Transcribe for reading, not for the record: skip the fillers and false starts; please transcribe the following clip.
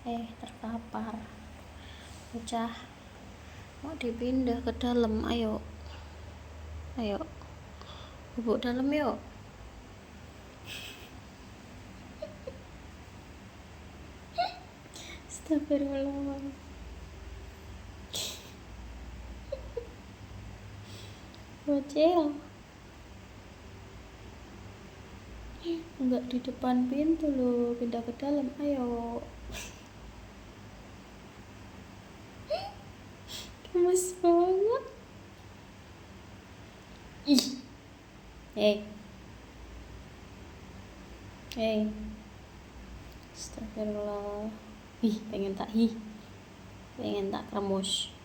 Terkapar. Bocah mau dipindah ke dalam, ayo bubuk dalam yuk. Astagfirullah. Bocil enggak di depan pintu loh, pindah ke dalam, ayo. Gemes banget. Ih. Astagfirullah. Pengen tak kremus.